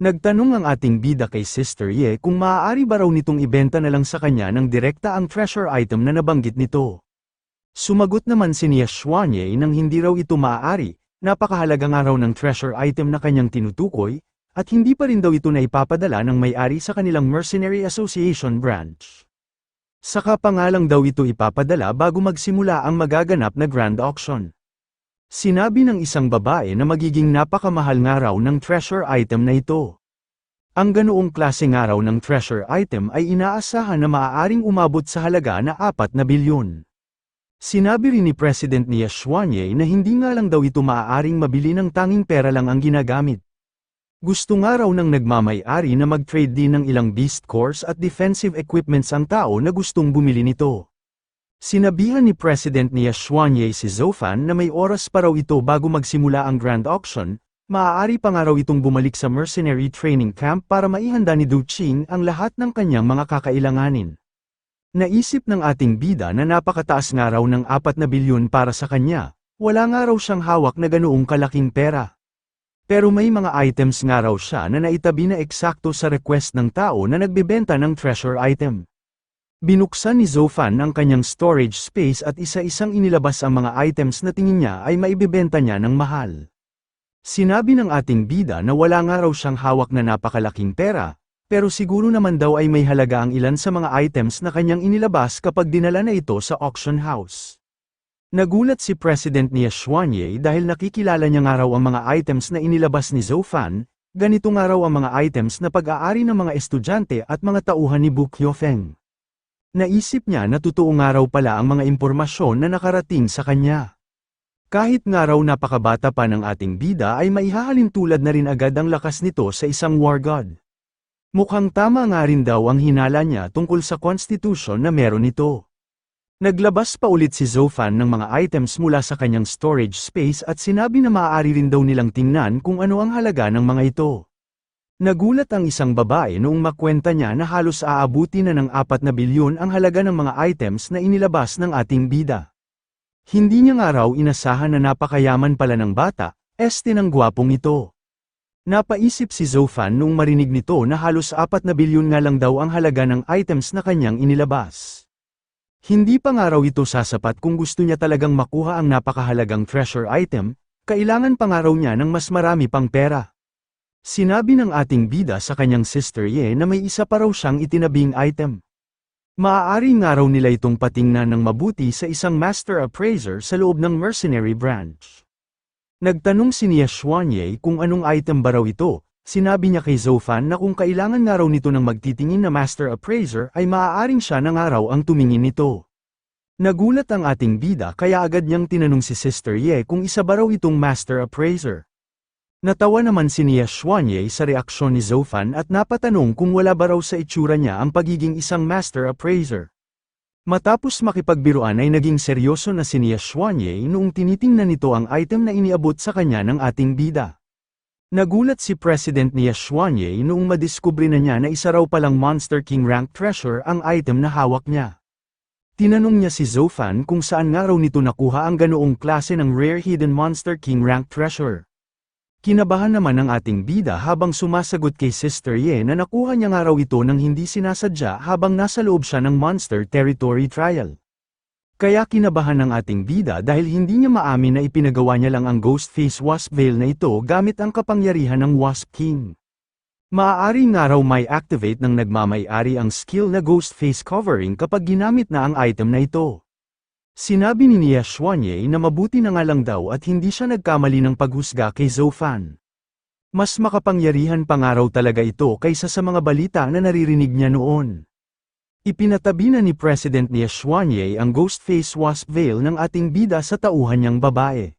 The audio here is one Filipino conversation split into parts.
Nagtanong ang ating bida kay Sister Ye kung maaari ba raw nitong ibenta na lang sa kanya ng direkta ang treasure item na nabanggit nito. Sumagot naman si Nia Xuanye nang hindi raw ito maaari, napakahalaga nga raw ng treasure item na kanyang tinutukoy, at hindi pa rin daw ito na ipapadala ng may-ari sa kanilang Mercenary Association branch. Saka pa nga lang daw ito ipapadala bago magsimula ang magaganap na grand auction. Sinabi ng isang babae na magiging napakamahal nga raw ng treasure item na ito. Ang ganoong klase nga raw ng treasure item ay inaasahan na maaaring umabot sa halaga na 4 na bilyon. Sinabi rin ni President Nia Xuanye na hindi nga lang daw ito maaaring mabili ng tanging pera lang ang ginagamit. Gusto nga raw ng nagmamay-ari na mag-trade din ng ilang beast cores at defensive equipments ang tao na gustong bumili nito. Sinabihan ni President Nia Xuanye si Zoufan na may oras pa raw ito bago magsimula ang grand auction, maaari pa nga raw itong bumalik sa mercenary training camp para maihanda ni Du Qing ang lahat ng kanyang mga kakailanganin. Naisip ng ating bida na napakataas nga raw ng 4 na bilyon para sa kanya, wala nga raw siyang hawak na ganoong kalaking pera. Pero may mga items nga raw siya na naitabi na eksakto sa request ng tao na nagbebenta ng treasure item. Binuksan ni Zoufan ang kanyang storage space at isa-isang inilabas ang mga items na tingin niya ay maibebenta niya ng mahal. Sinabi ng ating bida na wala nga raw siyang hawak na napakalaking pera, pero siguro naman daw ay may halaga ang ilan sa mga items na kanyang inilabas kapag dinala na ito sa auction house. Nagulat si President Nia Xuanye dahil nakikilala niya nga raw ang mga items na inilabas ni Zoufan, ganito nga raw ang mga items na pag-aari ng mga estudyante at mga tauhan ni Bu Qiufeng. Naisip niya na totoo nga raw pala ang mga impormasyon na nakarating sa kanya. Kahit nga raw napakabata pa ng ating bida ay maihahalin tulad na rin agad ang lakas nito sa isang war god. Mukhang tama nga rin daw ang hinala niya tungkol sa constitution na meron ito. Naglabas pa ulit si Zoufan ng mga items mula sa kanyang storage space at sinabi na maaari rin daw nilang tingnan kung ano ang halaga ng mga ito. Nagulat ang isang babae noong makwenta niya na halos aabuti na ng 4 na bilyon ang halaga ng mga items na inilabas ng ating bida. Hindi niya nga raw inasahan na napakayaman pala ng bata, ng gwapong ito. Napaisip si Zoufan noong marinig nito na halos 4 na bilyon nga lang daw ang halaga ng items na kanyang inilabas. Hindi pa nga raw ito sasapat kung gusto niya talagang makuha ang napakahalagang treasure item, kailangan pa nga raw niya ng mas marami pang pera. Sinabi ng ating bida sa kanyang Sister Ye na may isa pa raw siyang itinabing item. Maaari nga raw nila itong patingnan ng mabuti sa isang master appraiser sa loob ng mercenary branch. Nagtanong si Nia Xuanye kung anong item ba raw ito, sinabi niya kay Zoufan na kung kailangan nga raw nito ng magtitingin na master appraiser ay maaaring siya na nga raw ang tumingin nito. Nagulat ang ating bida kaya agad niyang tinanong si Sister Ye kung isa ba raw itong master appraiser. Natawa naman si Nia Xuanye sa reaksyon ni Zoufan at napatanong kung wala ba raw sa itsura niya ang pagiging isang master appraiser. Matapos makipagbiruan ay naging seryoso na si Nia Xuanye noong tinitingnan nito ang item na iniabot sa kanya ng ating bida. Nagulat si President Nia Xuanye noong madiskubre na niya na isa raw palang Monster King rank treasure ang item na hawak niya. Tinanong niya si Zoufan kung saan nga raw nito nakuha ang ganoong klase ng rare hidden Monster King rank treasure. Kinabahan naman ang ating bida habang sumasagot kay Sister Ye na nakuha niya nga raw ito nang hindi sinasadya habang nasa loob siya ng Monster Territory Trial. Kaya kinabahan ng ating bida dahil hindi niya maamin na ipinagawa niya lang ang Ghostface Wasp Veil na ito gamit ang kapangyarihan ng Wasp King. Maaari nga raw may activate ng nagmamay-ari ang skill na Ghostface Covering kapag ginamit na ang item na ito. Sinabi ni Nia Xuanye na mabuti na nga lang daw at hindi siya nagkamali ng paghusga kay Zoufan. Mas makapangyarihan pa nga raw talaga ito kaysa sa mga balita na naririnig niya noon. Ipinatabi na ni President Nia Xuanye ang Ghostface Wasp Veil ng ating bida sa tauhan niyang babae.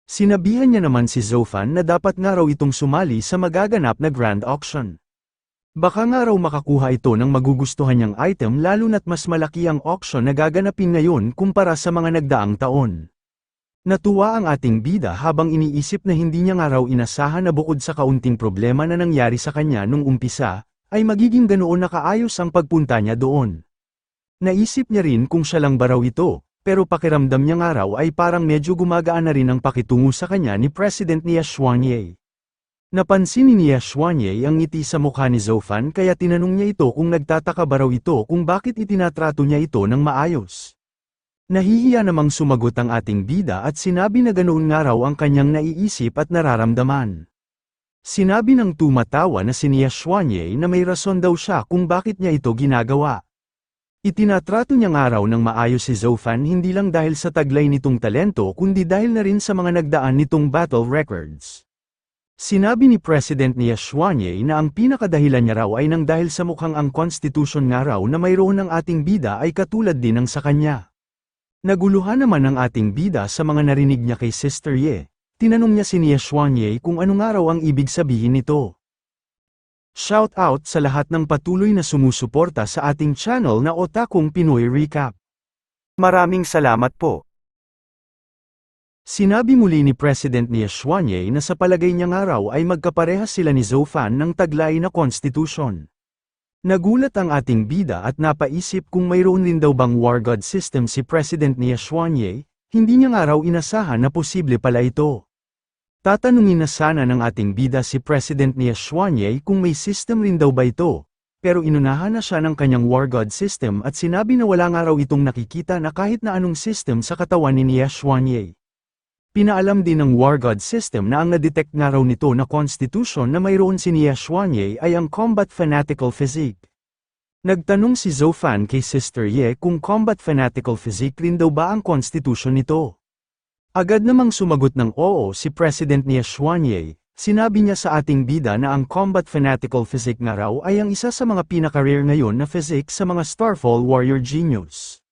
Sinabihan niya naman si Zoufan na dapat nga raw itong sumali sa magaganap na grand auction. Baka nga raw makakuha ito ng magugustuhan niyang item lalo na't mas malaki ang auction na gaganapin ngayon kumpara sa mga nagdaang taon. Natuwa ang ating bida habang iniisip na hindi niya nga raw inasahan na bukod sa kaunting problema na nangyari sa kanya nung umpisa, ay magiging ganoon na kaayos ang pagpunta niya doon. Naisip niya rin kung siya lang ba raw ito, pero pakiramdam niya nga raw ay parang medyo gumagaan na rin ang pakitungo sa kanya ni President Nia Xuanye. Napansin ni Xuanye ang ngiti sa mukha ni Zofan kaya tinanong niya ito kung nagtataka ba raw ito kung bakit itinatrato niya ito ng maayos. Nahihiya namang sumagot ang ating bida at sinabi na ganoon nga raw ang kanyang naiisip at nararamdaman. Sinabi ng tumatawa na si Xuanye na may rason daw siya kung bakit niya ito ginagawa. Itinatrato niya nga raw ng maayos si Zofan hindi lang dahil sa taglay nitong talento kundi dahil na rin sa mga nagdaan nitong battle records. Sinabi ni President Xuanye na ang pinakadahilan niya raw ay nang dahil sa mukhang ang constitution nga raw na mayroon ng ating bida ay katulad din ng sa kanya. Naguluhan naman ang ating bida sa mga narinig niya kay Sister Ye. Tinanong niya si Xuanye kung ano nga raw ang ibig sabihin nito. Shout out sa lahat ng patuloy na sumusuporta sa ating channel na Otakong Pinoy Recap. Maraming salamat po. Sinabi muli ni President Xuanye na sa palagay niya nga raw ay magkaparehas sila ni Zofan ng taglay na constitution. Nagulat ang ating bida at napaisip kung mayroon din daw bang war god system si President Xuanye, hindi niya nga raw inasahan na posible pala ito. Tatanungin na sana ng ating bida si President Xuanye kung may system rin daw ba ito, pero inunahan na siya ng kanyang war god system at sinabi na wala nga raw itong nakikita na kahit na anong system sa katawan ni Xuanye. Pinaalam din ng war god system na ang na-detect nga raw nito na constitution na mayroon si Xuanye ay ang combat fanatical physique. Nagtanong si Zofan kay Sister Ye kung combat fanatical physique rin daw ba ang constitution nito. Agad namang sumagot ng oo si President Xuanye, sinabi niya sa ating bida na ang combat fanatical physique nga raw ay ang isa sa mga pinaka-rare ngayon na physique sa mga Starfall Warrior Genius.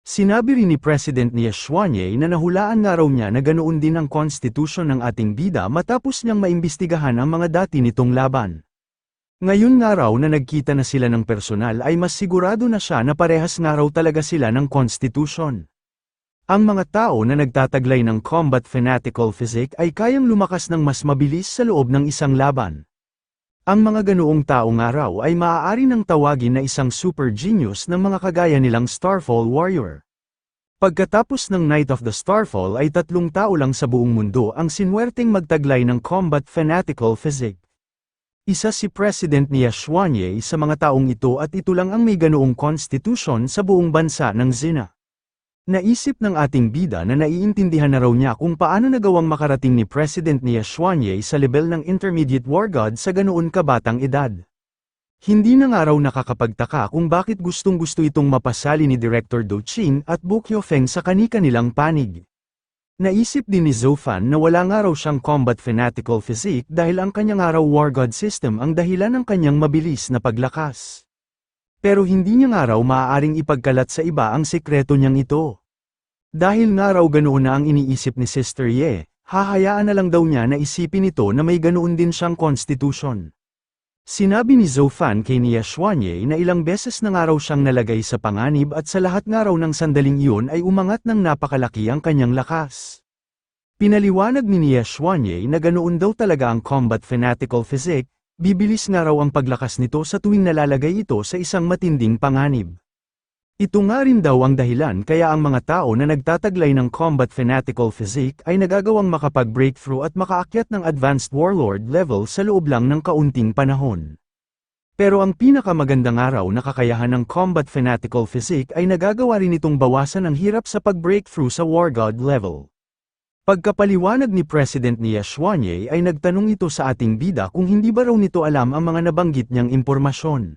Sinabi rin ni President Xuanye na nahulaan nga raw niya na ganoon din ang constitution ng ating bida matapos niyang maimbestigahan ang mga dati nitong laban. Ngayon nga raw na nagkita na sila ng personal ay mas sigurado na siya na parehas nga raw talaga sila ng constitution. Ang mga tao na nagtataglay ng combat fanatical physique ay kayang lumakas ng mas mabilis sa loob ng isang laban. Ang mga ganoong tao nga raw ay maaari nang tawagin na isang super genius ng mga kagaya nilang Starfall Warrior. Pagkatapos ng Night of the Starfall ay 3 tao lang sa buong mundo ang sinwerteng magtaglay ng combat fanatical physique. Isa si President Xuanye sa mga taong ito at ito lang ang may ganoong constitution sa buong bansa ng Xena. Naisip ng ating bida na naiintindihan na raw niya kung paano nagawang makarating ni President Xuanye sa level ng intermediate war god sa ganoon kabatang edad. Hindi na nga raw nakakapagtaka kung bakit gustong-gusto itong mapasali ni Director Do Ching at Bu Kyofeng sa kani-kanilang panig. Naisip din ni Zofan na wala nga raw siyang combat fanatical physique dahil ang kanyang nga raw war god system ang dahilan ng kanyang mabilis na paglakas. Pero hindi niya nga raw maaaring ipagkalat sa iba ang sekreto niyang ito. Dahil nga raw ganoon na ang iniisip ni Sister Ye, hahayaan na lang daw niya na isipin ito na may ganoon din siyang constitution. Sinabi ni Zofan kay Xuanye na ilang beses na nga raw siyang nalagay sa panganib at sa lahat nga raw ng sandaling iyon ay umangat ng napakalaki ang kanyang lakas. Pinaliwanag ni Xuanye na ganoon daw talaga ang combat fanatical physique, bibilis nga raw ang paglakas nito sa tuwing nalalagay ito sa isang matinding panganib. Ito nga rin daw ang dahilan kaya ang mga tao na nagtataglay ng combat fanatical physique ay nagagawang makapag-breakthrough at makaakyat ng advanced warlord level sa loob lang ng kaunting panahon. Pero ang pinakamagandang araw na kakayahan ng combat fanatical physique ay nagagawa rin itong bawasan ang hirap sa pag-breakthrough sa war god level. Pagkapaliwanag ni President Xuanye ay nagtanong ito sa ating bida kung hindi ba raw nito alam ang mga nabanggit niyang impormasyon.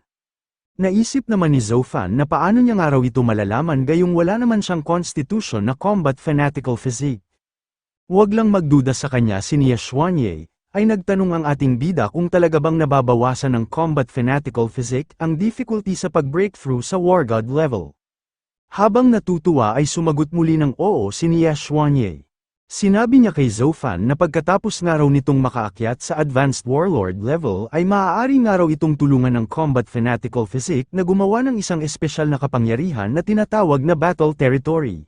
Naisip naman ni Zofan na paano niya nga raw ito malalaman gayong wala naman siyang constitution na combat fanatical physique. Huwag lang magduda sa kanya si Xuanye, ay nagtanong ang ating bida kung talaga bang nababawasan ng combat fanatical physique ang difficulty sa pag-breakthrough sa war god level. Habang natutuwa ay sumagot muli ng oo si Xuanye. Sinabi niya kay Zofan na pagkatapos nga raw nitong makaakyat sa advanced warlord level ay maaari nga raw itong tulungan ng combat fanatical physique na gumawa ng isang espesyal na kapangyarihan na tinatawag na battle territory.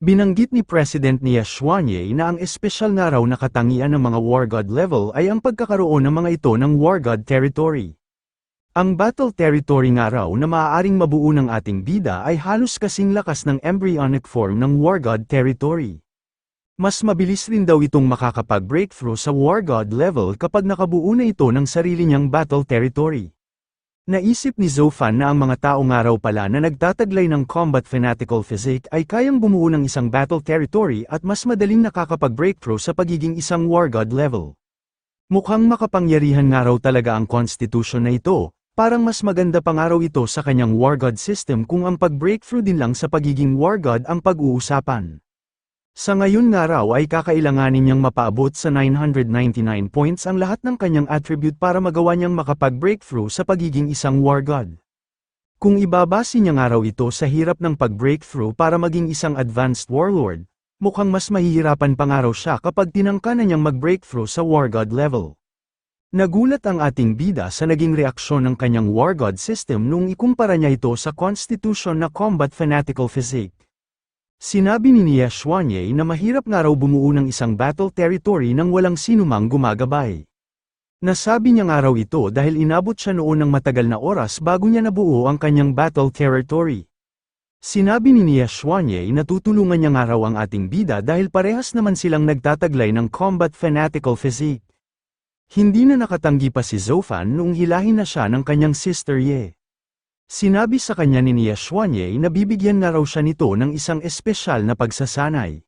Binanggit ni President Xuanye na ang espesyal nga raw na katangian ng mga war god level ay ang pagkakaroon ng mga ito ng war god territory. Ang battle territory nga raw na maaaring mabuo ng ating bida ay halos kasing lakas ng embryonic form ng war god territory. Mas mabilis rin daw itong makakapag-breakthrough sa War God level kapag nakabuo na ito ng sarili niyang battle territory. Naisip ni Zofan na ang mga tao nga raw pala na nagtataglay ng combat fanatical physique ay kayang bumuo ng isang battle territory at mas madaling nakakapag-breakthrough sa pagiging isang War God level. Mukhang makapangyarihan nga raw talaga ang constitution na ito, parang mas maganda pa nga raw ito sa kanyang War God system kung ang pag-breakthrough din lang sa pagiging War God ang pag-uusapan. Sa ngayon nga raw ay kakailanganin niyang mapaabot sa 999 points ang lahat ng kanyang attribute para magawa niyang makapag-breakthrough sa pagiging isang War God. Kung ibabase niya nga raw ito sa hirap ng pag-breakthrough para maging isang advanced warlord, mukhang mas mahihirapan pa nga raw siya kapag tinangka na niyang mag-breakthrough sa War God level. Nagulat ang ating bida sa naging reaksyon ng kanyang War God system nung ikumpara niya ito sa constitution na combat fanatical physique. Sinabi ni Nia Xuanye na mahirap nga raw bumuo ng isang battle territory nang walang sinumang gumagabay. Nasabi niya nga raw ito dahil inabot siya noon ng matagal na oras bago niya nabuo ang kanyang battle territory. Sinabi ni Nia Xuanye na tutulungan niya nga raw ang ating bida dahil parehas naman silang nagtataglay ng combat fanatical physique. Hindi na nakatanggi pa si Zofan noong hilahin na siya ng kanyang sister Ye. Sinabi sa kanya ni Nia Xuanye na bibigyan na raw siya nito ng isang espesyal na pagsasanay.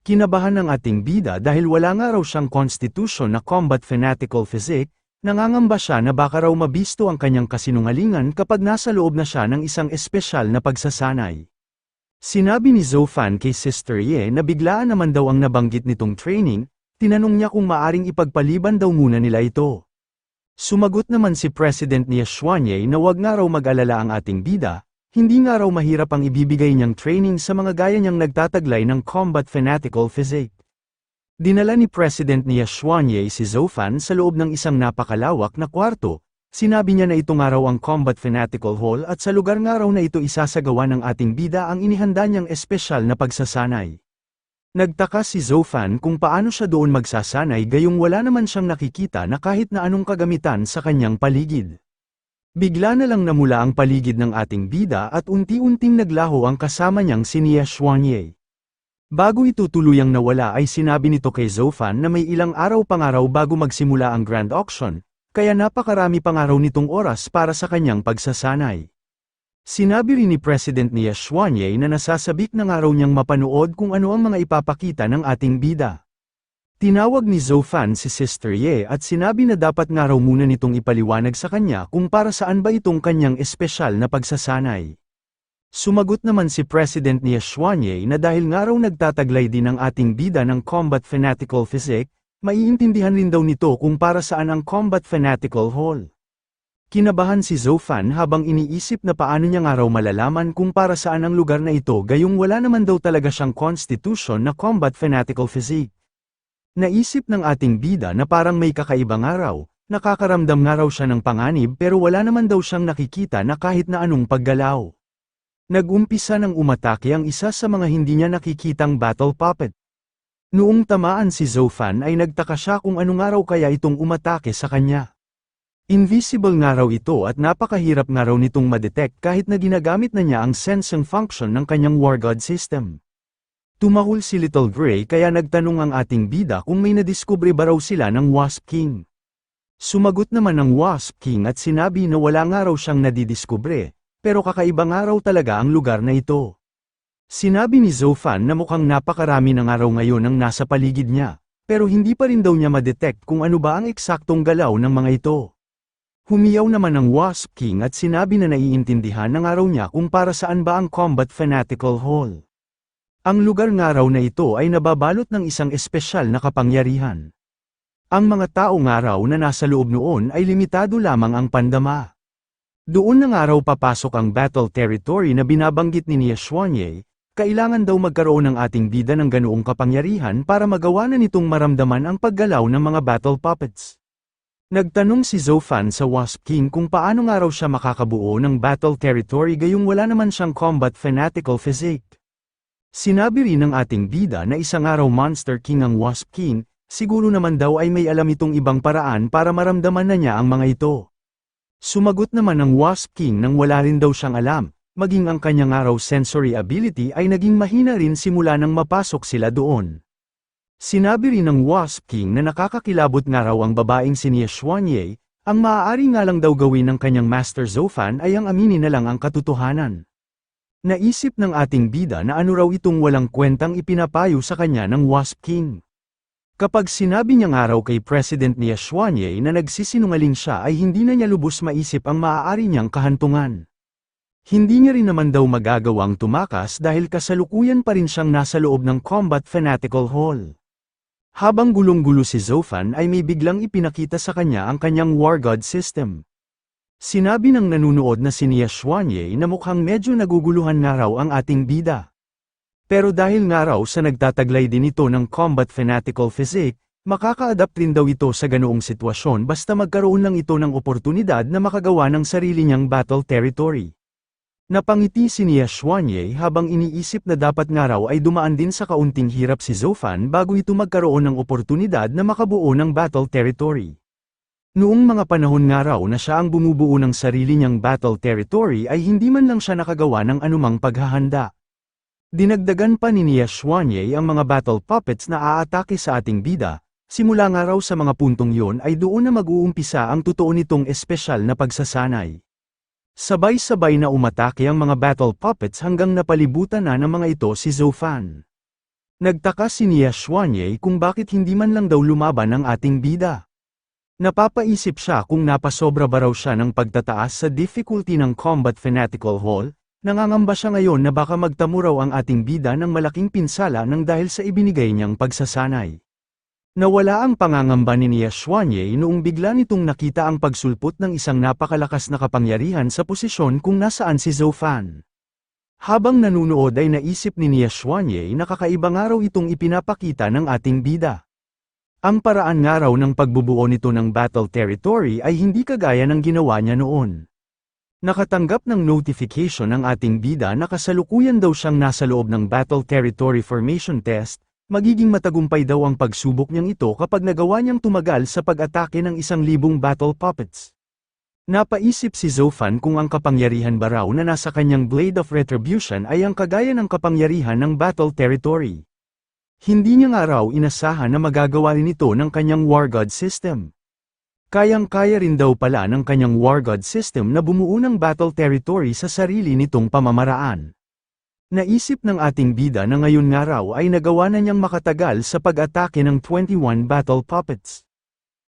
Kinabahan ng ating bida dahil wala nga raw siyang constitution na combat fanatical physique, nangangamba siya na baka raw mabisto ang kanyang kasinungalingan kapag nasa loob na siya ng isang espesyal na pagsasanay. Sinabi ni Zofan kay Sister Ye na biglaan naman daw ang nabanggit nitong training, tinanong niya kung maaring ipagpaliban daw muna nila ito. Sumagot naman si President Nia Xuanye na wag nga raw mag-alala ang ating bida, hindi nga raw mahirap ang ibibigay niyang training sa mga gaya niyang nagtataglay ng combat fanatical physique. Dinala ni President Nia Xuanye si Zofan sa loob ng isang napakalawak na kwarto, sinabi niya na ito nga raw ang combat fanatical hall at sa lugar nga raw na ito isasagawa ng ating bida ang inihanda niyang espesyal na pagsasanay. Nagtaka si Zofan kung paano siya doon magsasanay gayong wala naman siyang nakikita na kahit na anong kagamitan sa kanyang paligid. Bigla na lang namula ang paligid ng ating bida at unti-unting naglaho ang kasama niyang si Nia Xuanye. Bago ito tuluyang nawala ay sinabi nito kay Zofan na may ilang araw pa nga raw bago magsimula ang grand auction, kaya napakarami pa nga raw nitong oras para sa kanyang pagsasanay. Sinabi rin ni President Nia Xuanye na nasasabik na nga raw niyang mapanood kung ano ang mga ipapakita ng ating bida. Tinawag ni Zofan si Sister Ye at sinabi na dapat nga raw muna nitong ipaliwanag sa kanya kung para saan ba itong kanyang espesyal na pagsasanay. Sumagot naman si President Nia Xuanye na dahil nga raw nagtataglay din ang ating bida ng combat fanatical physique, maiintindihan rin daw nito kung para saan ang combat fanatical hall. Kinabahan si Zofan habang iniisip na paano niya nga raw malalaman kung para saan ang lugar na ito gayong wala naman daw talaga siyang constitution na combat fanatical physique. Naisip ng ating bida na parang may kakaiba nga raw, nakakaramdam nga raw siya ng panganib pero wala naman daw siyang nakikita na kahit na anong paggalaw. Nag-umpisa ng umatake ang isa sa mga hindi niya nakikitang battle puppet. Noong tamaan si Zofan ay nagtaka siya kung ano nga raw kaya itong umatake sa kanya. Invisible nga raw ito at napakahirap nga raw nitong madetect kahit na ginagamit na niya ang sensing function ng kanyang War God system. Tumahol si Little Gray kaya nagtanong ang ating bida kung may nadiskubre ba raw sila ng Wasp King. Sumagot naman ng Wasp King at sinabi na wala nga raw siyang nadidiskubre, pero kakaiba nga raw talaga ang lugar na ito. Sinabi ni Zofan na mukhang napakarami na nga raw ngayon ang nasa paligid niya, pero hindi pa rin daw niya madetect kung ano ba ang eksaktong galaw ng mga ito. Humiyaw naman ang Wasp King at sinabi na naiintindihan na nga raw niya kung para saan ba ang combat fanatical hall. Ang lugar nga raw na ito ay nababalot ng isang espesyal na kapangyarihan. Ang mga tao nga raw na nasa loob noon ay limitado lamang ang pandama. Doon na nga raw papasok ang battle territory na binabanggit ni Nia Xuanye, kailangan daw magkaroon ng ating bida ng ganoong kapangyarihan para magawa na nitong maramdaman ang paggalaw ng mga battle puppets. Nagtanong si Zofan sa Wasp King kung paano nga raw siya makakabuo ng battle territory gayong wala naman siyang combat fanatical physique. Sinabi rin ng ating bida na isang araw Monster King ang Wasp King, siguro naman daw ay may alam itong ibang paraan para maramdaman na niya ang mga ito. Sumagot naman ng Wasp King nang wala rin daw siyang alam, maging ang kanyang araw sensory ability ay naging mahina rin simula nang mapasok sila doon. Sinabi rin ng Wasp King na nakakakilabot nga raw ang babaeng si Nia Xuanye, ang maaari nga lang daw gawin ng kanyang Master Zofan ay ang aminin na lang ang katotohanan. Naisip ng ating bida na ano raw itong walang kwentang ipinapayo sa kanya ng Wasp King. Kapag sinabi niya nga raw kay President Nia Xuanye na nagsisinungaling siya ay hindi na niya lubos maisip ang maaari niyang kahantungan. Hindi niya rin naman daw magagawang tumakas dahil kasalukuyan pa rin siyang nasa loob ng Combat Fanatical Hall. Habang gulong-gulo si Zofan ay may biglang ipinakita sa kanya ang kanyang War God system. Sinabi ng nanunood na si Nia Xuanye na mukhang medyo naguguluhan nga raw ang ating bida. Pero dahil nga raw sa nagtataglay din ito ng Combat Fanatical Physique, makaka-adapt rin daw ito sa ganoong sitwasyon basta magkaroon lang ito ng oportunidad na makagawa ng sarili niyang battle territory. Napangiti si Nia Xuanye habang iniisip na dapat nga raw ay dumaan din sa kaunting hirap si Zofan bago ito magkaroon ng oportunidad na makabuo ng battle territory. Noong mga panahon nga raw na siya ang bumubuo ng sarili niyang battle territory ay hindi man lang siya nakagawa ng anumang paghahanda. Dinagdagan pa ni Nia Xuanye ang mga battle puppets na aatake sa ating bida, simula nga raw sa mga puntong yon ay doon na mag-uumpisa ang totoo nitong espesyal na pagsasanay. Sabay-sabay na umatake ang mga battle puppets hanggang napalibutan na ng mga ito si Zofan. Nagtaka si Nia Xuanye kung bakit hindi man lang daw lumaban ang ating bida. Napapaisip siya kung napasobra ba raw siya ng pagtataas sa difficulty ng Combat Fanatical Hall, nangangamba siya ngayon na baka magtamo raw ang ating bida ng malaking pinsala nang dahil sa ibinigay niyang pagsasanay. Nawala ang pangangamba ni Nia Xuanye noong bigla nitong nakita ang pagsulpot ng isang napakalakas na kapangyarihan sa posisyon kung nasaan si Zofan. Habang nanunood ay naisip ni Nia Xuanye na kakaiba nga raw itong ipinapakita ng ating bida. Ang paraan nga raw ng pagbubuo nito ng battle territory ay hindi kagaya ng ginawa niya noon. Nakatanggap ng notification ang ating bida na kasalukuyan daw siyang nasa loob ng battle territory formation test. Magiging matagumpay daw ang pagsubok niyang ito kapag nagawa niyang tumagal sa pag-atake ng 1,000 battle puppets. Napaisip si Zofan kung ang kapangyarihan ba raw na nasa kanyang Blade of Retribution ay ang kagaya ng kapangyarihan ng battle territory. Hindi niya nga raw inasahan na magagawa rin ito ng kanyang War God system. Kayang-kaya rin daw pala ng kanyang War God system na bumuo ng battle territory sa sarili nitong pamamaraan. Naisip ng ating bida na ngayon nga raw ay nagawa na niyang makatagal sa pag-atake ng 21 battle puppets.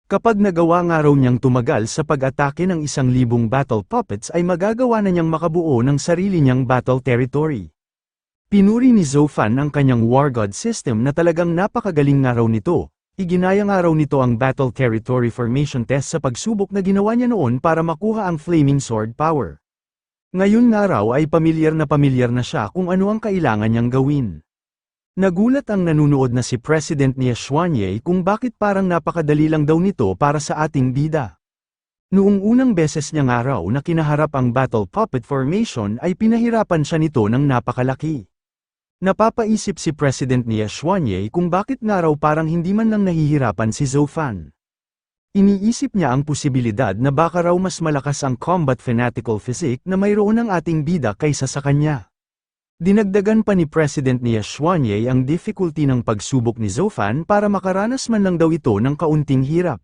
Kapag nagawa nga raw niyang tumagal sa pag-atake ng 1,000 battle puppets ay magagawa na niyang makabuo ng sarili niyang battle territory. Pinuri ni Zofan ang kanyang War God system na talagang napakagaling nga raw nito. Iginaya nga raw nito ang battle territory formation test sa pagsubok na ginawa niya noon para makuha ang Flaming Sword power. Ngayon nga raw ay pamilyar na siya kung ano ang kailangan niyang gawin. Nagulat ang nanunood na si President Nia Xuanye kung bakit parang napakadali lang daw nito para sa ating bida. Noong unang beses niya nga raw na kinaharap ang battle puppet formation ay pinahirapan siya nito ng napakalaki. Napapaisip si President Nia Xuanye kung bakit nga raw parang hindi man lang nahihirapan si Zofan. Iniisip niya ang posibilidad na baka raw mas malakas ang Combat Fanatical Physique na mayroon ng ating bida kaysa sa kanya. Dinagdagan pa ni President Nia Xuanye ang difficulty ng pagsubok ni Zofan para makaranas man lang daw ito ng kaunting hirap.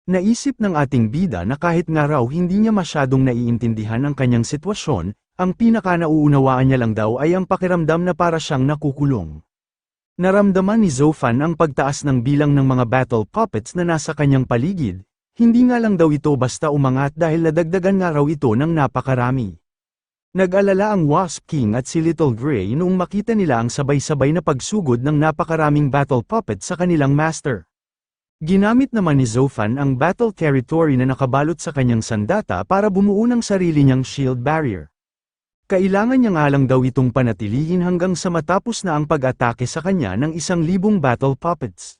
Naisip ng ating bida na kahit nga raw hindi niya masyadong naiintindihan ang kanyang sitwasyon, ang pinaka-nauunawaan niya lang daw ay ang pakiramdam na para siyang nakukulong. Naramdaman ni Zofan ang pagtaas ng bilang ng mga battle puppets na nasa kanyang paligid, hindi nga lang daw ito basta umangat dahil nadagdagan nga raw ito ng napakarami. Nag-alala ang Wasp King at si Little Gray noong makita nila ang sabay-sabay na pagsugod ng napakaraming battle puppets sa kanilang master. Ginamit naman ni Zofan ang battle territory na nakabalot sa kanyang sandata para bumuo ng sarili niyang shield barrier. Kailangan niya nga lang daw itong panatilihin hanggang sa matapos na ang pag-atake sa kanya ng 1,000 battle puppets.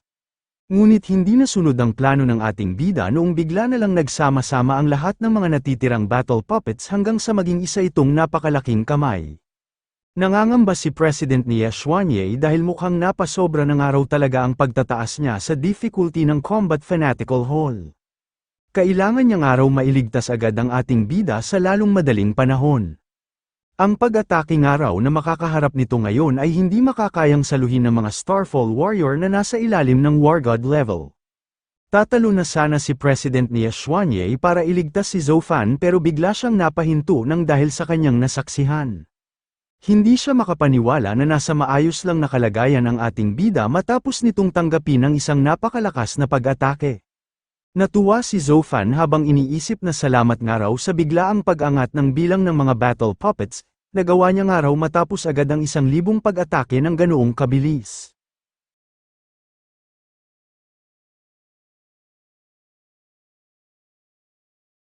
Ngunit hindi nasunod ang plano ng ating bida noong bigla na lang nagsama-sama ang lahat ng mga natitirang battle puppets hanggang sa maging isa itong napakalaking kamay. Nangangamba si President Nia Xuanye dahil mukhang napasobra na nga raw talaga ang pagtataas niya sa difficulty ng Combat Fanatical Hall. Kailangan niya nga raw mailigtas agad ang ating bida sa lalong madaling panahon. Ang pag-atake nga raw na makakaharap nito ngayon ay hindi makakayang saluhin ng mga Starfall Warrior na nasa ilalim ng War God level. Tatalo na sana si President Nia Xuanye para iligtas si Zhou Fan pero bigla siyang napahinto nang dahil sa kanyang nasaksihan. Hindi siya makapaniwala na nasa maayos lang na kalagayan ang ating bida matapos nitong tanggapin ang isang napakalakas na pag-atake. Natuwa si Zhou Fan habang iniisip na salamat nga raw sa biglaang pag-angat ng bilang ng mga battle puppets, nagawa niya nga raw matapos agad ang 1,000 pag-atake ng ganoong kabilis.